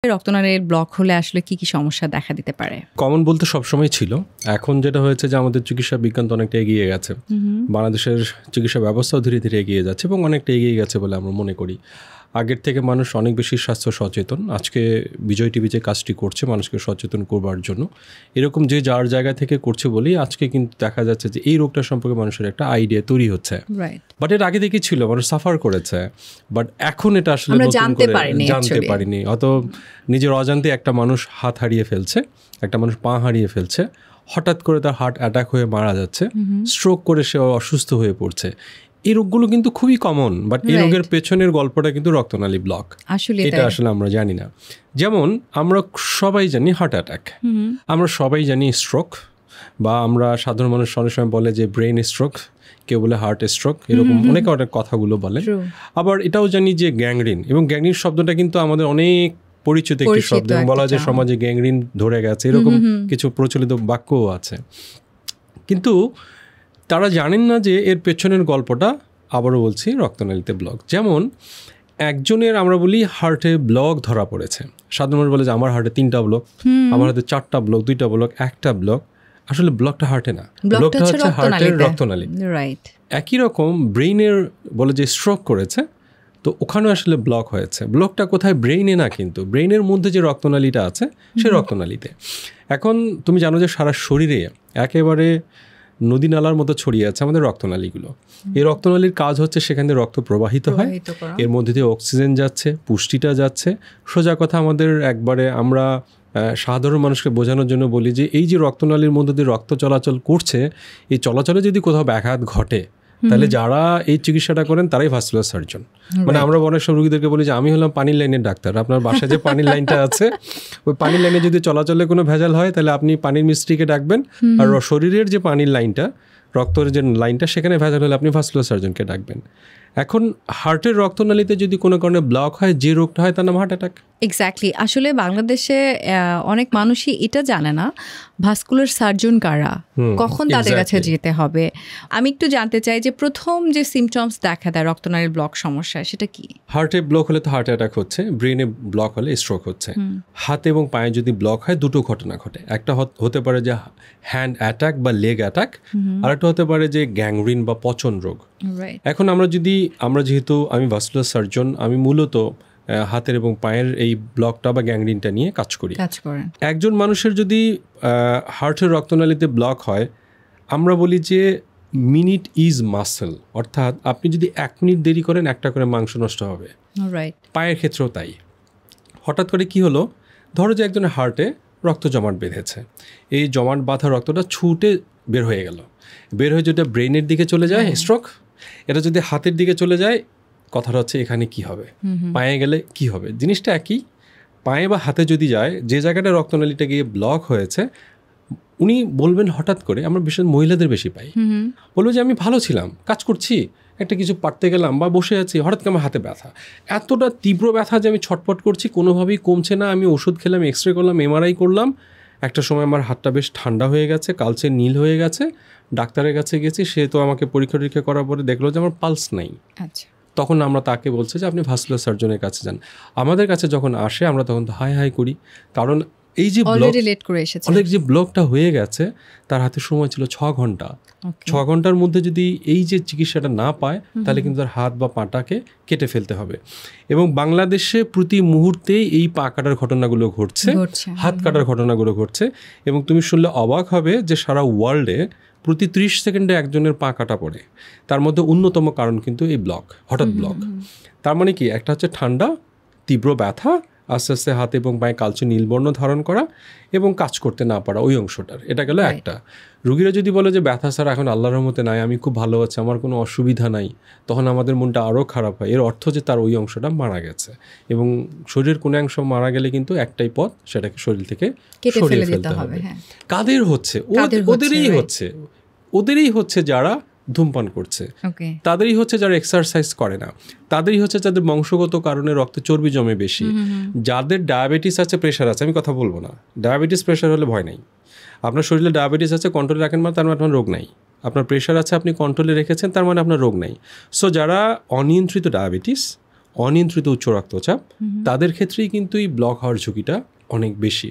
রক্তনালীর block হলে আসলে কি কি সমস্যা দেখা দিতে পারে? কমন বলতে সবসময় ছিল, এখন যেটা হয়েছে যে আমাদের চিকিৎসা বিজ্ঞান তো অনেকটা এগিয়ে গেছে, বাংলাদেশের চিকিৎসা ব্যবস্থাও ধীরে ধীরে এগিয়ে যাচ্ছে এবং অনেকটা এগিয়ে গেছে বলে আমরা মনে করি। আগের থেকে মানুষ অনেক বেশি স্বাস্থ্য সচেতন। আজকে বিজয় টিভি যে কাজটি করছে মানুষকে সচেতন করবার জন্য, এরকম যে যার জায়গা থেকে করছে বলেই আজকে কিন্তু দেখা যাচ্ছে যে এই রোগটা সম্পর্কে মানুষের একটা আইডিয়া তৈরি হচ্ছে। বাট এর আগে থেকে ছিল, মানুষ সাফার করেছে, বাট এখন এটা আসলে জানতে পারিনি। অত নিজের অজান্তে একটা মানুষ হাত হারিয়ে ফেলছে, একটা মানুষ পা হারিয়ে ফেলছে, হঠাৎ করে তার হার্ট অ্যাটাক হয়ে মারা যাচ্ছে, স্ট্রোক করে সে অসুস্থ হয়ে পড়ছে। এই রোগগুলো কিন্তু খুবই কমন, বাট এই রোগের পেছনের গল্পটা কিন্তু রক্তনালী ব্লক। এটা আসলে আমরা জানি না। যেমন আমরা সবাই জানি হার্ট অ্যাটাক, আমরা সবাই জানি স্ট্রোক, বা আমরা সাধারণ মানুষ অনেক সময় বলে যে ব্রেন স্ট্রোক, কেউ বলে হার্ট স্ট্রোক, এরকম অনেক কথাগুলো বলে। আবার এটাও জানি যে গ্যাংগ্রিন, এবং গ্যাংগ্রিন শব্দটা কিন্তু আমাদের অনেক পরিচিত একটি শব্দ, বলা যায় সমাজে গ্যাংগ্রিন ধরে গেছে, এরকম কিছু প্রচলিত বাক্যও আছে। কিন্তু তারা জানেন না যে এর পেছনের গল্পটা, আবারও বলছি, রক্তনালীতে ব্লক। যেমন একজনের আমরা বলি হার্টে ব্লক ধরা পড়েছে, সাধারণ মানুষ বলে যে আমার হার্টে 3টা ব্লক, আমার হাতে 4টা ব্লক, 2টা ব্লক, 1টা ব্লক। আসলে ব্লকটা হার্টে না, ব্লকটা হচ্ছে হার্টের রক্তনালী। একই রকম ব্রেইনের বলে যে স্ট্রোক করেছে, তো ওখানে আসলে ব্লক হয়েছে। ব্লকটা কোথায়? ব্রেইনে না, কিন্তু ব্রেইনের মধ্যে যে রক্তনালীটা আছে সেই রক্তনালীতে। এখন তুমি জানো যে সারা শরীরে একেবারে নদী নালার মতো ছড়িয়ে আছে আমাদের রক্তনালীগুলো। এই রক্তনালীর কাজ হচ্ছে সেখান থেকে রক্ত প্রবাহিত হয়, এর মধ্যে দিয়ে অক্সিজেন যাচ্ছে, পুষ্টিটা যাচ্ছে। সোজা কথা আমাদের একবারে আমরা সাধারণ মানুষকে বোঝানোর জন্য বলি যে এই যে রক্তনালীর মধ্যে দিয়ে রক্ত চলাচল করছে, এই চলাচলে যদি কোথাও ব্যাঘাত ঘটে তাহলে যারা এই চিকিৎসাটা করেন তারাই ভাস্কুলার সার্জন। মানে আমরা অনেক সব রোগীদেরকে বলি যে আমি হলাম পানির লাইনের ডাক্তার, আপনার বাসায় যে পানির লাইনটা আছে ওই পানির লাইনে যদি চলাচলে কোনো ভেজাল হয় তাহলে আপনি পানির মিস্ত্রিকে ডাকবেন, আর শরীরের যে পানির লাইনটা, রক্তের যে লাইনটা, সেখানে ভেজাল হলে আপনি ভাস্কুলার সার্জনকে ডাকবেন। এখন হার্টের রক্তনালীতে যদি কোনো কারণে ব্লক হয়, যে রোগটা হয় তার নাম হার্ট অ্যাটাক। এক্স্যাক্টলি। আসলে বাংলাদেশে অনেক মানুষই এটা জানে না ভাস্কুলার সার্জন কারা, কখন তাদের কাছে যেতে হবে। আমি একটু জানতে চাই যে প্রথম যে সিমটমস দেখা দেয় রক্তনালীর ব্লক সমস্যা, সেটা কি? হার্টে ব্লক হলে তো হার্ট অ্যাটাক হচ্ছে, ব্রেনে ব্লক হলে স্ট্রোক হচ্ছে। হাত এবং পায়ে যদি ব্লক হয়, দুটো ঘটনা ঘটে। একটা হতে পারে যে হ্যান্ড অ্যাটাক বা লেগ অ্যাটাক, আর একটা হতে পারে যে গ্যাংগ্রিন বা পচন রোগ। এখন আমরা যেহেতু আমি ভাস্কুলার সার্জন, আমি মূলত হাতের এবং পায়ের এই ব্লকটা বা গ্যাংগ্রিনটা নিয়ে কাজ করি। একজন মানুষের যদি হার্টের রক্তনালীতে ব্লক হয়, আমরা বলি যে মিনিট ইজ মাসেল, অর্থাৎ আপনি যদি 1 মিনিট দেরি করেন একটা করে মাংস নষ্ট হবে। পায়ের ক্ষেত্রেও তাই। হঠাৎ করে কি হলো, ধরো যে একজনের হার্টে রক্ত জমাট বেঁধেছে, এই জমাট বাঁধা রক্তটা ছুটে বের হয়ে গেল, বের হয়ে যেটা ব্রেনের দিকে চলে যায় স্ট্রোক, এটা যদি হাতের দিকে চলে যায়, কথাটা হচ্ছে এখানে কি হবে, পায়ে গেলে কি হবে। জিনিসটা একই, পায়ে বা হাতে যদি যায়, যে জায়গাটা রক্তনালীটা গিয়ে ব্লক হয়েছে, উনি বলবেন হঠাৎ করে, আমরা বিশেষ মহিলাদের বেশি পাই, বলবো যে আমি ভালো ছিলাম, কাজ করছি, একটা কিছু পারতে গেলাম বা বসে আছি, হঠাৎ করে আমার হাতে ব্যথা, এতটা তীব্র ব্যথা যে আমি ছটপট করছি, কোনোভাবেই কমছে না। আমি ওষুধ খেলাম, এক্সরে করলাম, এমআরআই করলাম, একটা সময় আমার হাতটা বেশ ঠান্ডা হয়ে গেছে, কালচে নীল হয়ে গেছে। ডাক্তারের কাছে গেছি, সে তো আমাকে পরীক্ষা টরীক্ষা করার পরে দেখলো যে আমার পালস নাই। তখন আমরা তাকে বলছি যে আপনি ভাস্কুলার সার্জনের কাছে যান। আমাদের কাছে যখন আসে আমরা তখন তো হাই হাই করি, কারণ এই যে ব্লকটা হয়ে গেছে, তার হাতে সময় ছিল 6 ঘন্টা। 6 ঘন্টার মধ্যে যদি এই যে চিকিৎসাটা না পায়, তাহলে কিন্তু তার হাত বা পাটাকে কেটে ফেলতে হবে। এবং বাংলাদেশে প্রতি মুহূর্তে এই পা কাটার ঘটনাগুলো ঘটছে, হাত কাটার ঘটনাগুলো ঘটছে। এবং তুমি শুনলে অবাক হবে যে সারা ওয়ার্ল্ডে প্রতি 30 সেকেন্ডে একজনের পা কাটা পড়ে। তার মধ্যে অন্যতম কারণ কিন্তু এই ব্লক, হঠাৎ ব্লক। তার মানে কি, একটা হচ্ছে ঠান্ডা, তীব্র ব্যথা, আস্তে আস্তে হাতে এবং পায়ে কালচে নীলবর্ণ ধারণ করা এবং কাজ করতে না পারা ওই অংশটার। এটা গেল একটা। রুগীরা যদি বলে যে ব্যথা স্যার এখন আল্লাহর রহমতে নাই, আমি খুব ভালো আছি, আমার কোনো অসুবিধা নাই, তখন আমাদের মনটা আরও খারাপ হয়। এর অর্থ যে তার ওই অংশটা মারা গেছে, এবং শরীরের কোনো অংশ মারা গেলে কিন্তু একটাই পথ, সেটাকে শরীর থেকে সরিয়ে ফেলতে হবে। কাদের হচ্ছে? ওদেরই হচ্ছে যারা ধূমপান করছে, তাদেরই হচ্ছে যারা এক্সারসাইজ করে না, তাদেরই হচ্ছে যাদের বংশগত কারণে রক্তে চর্বি জমে বেশি, যাদের ডায়াবেটিস আছে, প্রেশার আছে। আমি কথা বলবো না, ডায়াবেটিস প্রেশার হলে ভয় নাই। আপনার শরীরে ডায়াবেটিস আছে, কন্ট্রোলে রাখেন, মানে তার মানে আপনার রোগ নাই। আপনার প্রেশার আছে, আপনি কন্ট্রোলে রেখেছেন, তার মানে আপনার রোগ নাই। সো যারা অনিয়ন্ত্রিত ডায়াবেটিস, অনিয়ন্ত্রিত উচ্চ রক্তচাপ তাদের ক্ষেত্রেই কিন্তু এই ব্লক হওয়ার ঝুঁকিটা অনেক বেশি।